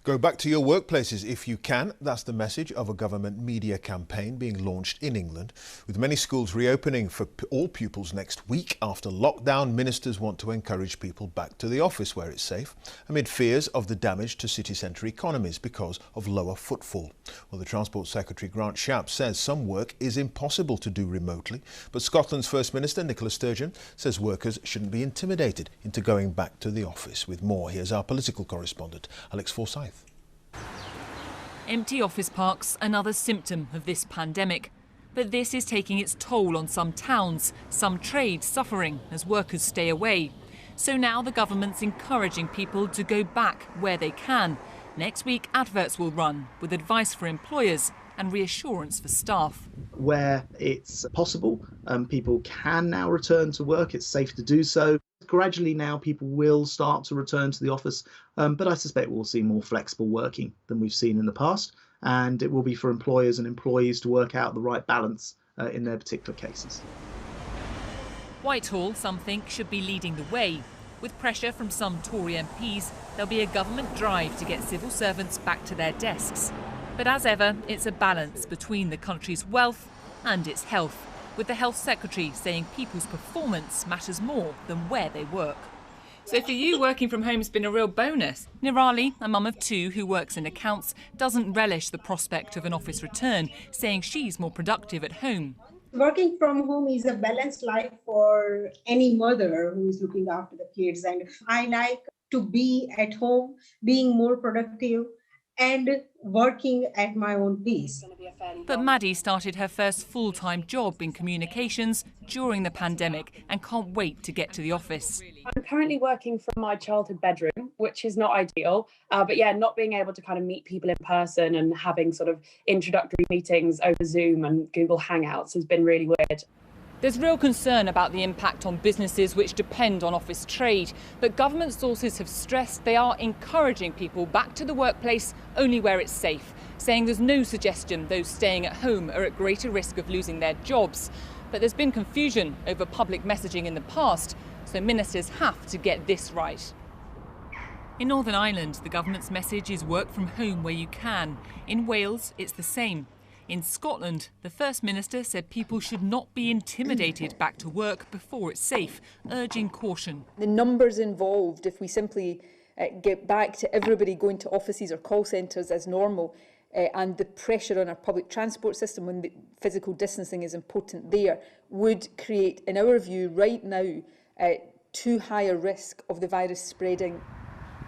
Go back to your workplaces if you can. That's the message of a government media campaign being launched in England. With many schools reopening for all pupils next week after lockdown, ministers want to encourage people back to the office where it's safe, amid fears of the damage to city centre economies because of lower footfall. Well, the Transport Secretary Grant Shapps says some work is impossible to do remotely, but Scotland's First Minister Nicola Sturgeon says workers shouldn't be intimidated into going back to the office. With more, here's our political correspondent, Alex Forsyth. Empty office parks, another symptom of this pandemic. But this is taking its toll on some towns, some trades suffering as workers stay away. So now the government's encouraging people to go back where they can. Next week, adverts will run with advice for employers and reassurance for staff. Where it's possible, people can now return to work. It's safe to do so. Gradually now people will start to return to the office, but I suspect we'll see more flexible working than we've seen in the past, and it will be for employers and employees to work out the right balance in their particular cases. Whitehall, some think, should be leading the way. With pressure from some Tory MPs, there'll be a government drive to get civil servants back to their desks. But as ever, it's a balance between the country's wealth and its health, with the Health Secretary saying people's performance matters more than where they work. So for you, working from home has been a real bonus. Nirali, a mum of two who works in accounts, doesn't relish the prospect of an office return, saying she's more productive at home. Working from home is a balanced life for any mother who is looking after the kids, and I like to be at home, being more productive and working at my own pace. But Maddie started her first full-time job in communications during the pandemic and can't wait to get to the office. I'm currently working from my childhood bedroom, which is not ideal. But yeah, not being able to kind of meet people in person and having sort of introductory meetings over Zoom and Google Hangouts has been really weird. There's real concern about the impact on businesses which depend on office trade, but government sources have stressed they are encouraging people back to the workplace only where it's safe, saying there's no suggestion those staying at home are at greater risk of losing their jobs. But there's been confusion over public messaging in the past, so ministers have to get this right. In Northern Ireland, the government's message is work from home where you can. In Wales, it's the same. In Scotland, the First Minister said people should not be intimidated back to work before it's safe, urging caution. The numbers involved, if we simply get back to everybody going to offices or call centres as normal, and the pressure on our public transport system when the physical distancing is important there, would create, in our view, right now, too high a risk of the virus spreading.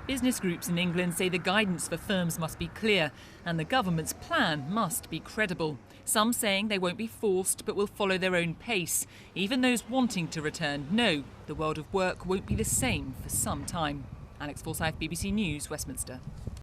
Business groups in England say the guidance for firms must be clear and the government's plan must be credible. Some saying they won't be forced but will follow their own pace. Even those wanting to return know the world of work won't be the same for some time. Alex Forsyth, BBC News, Westminster.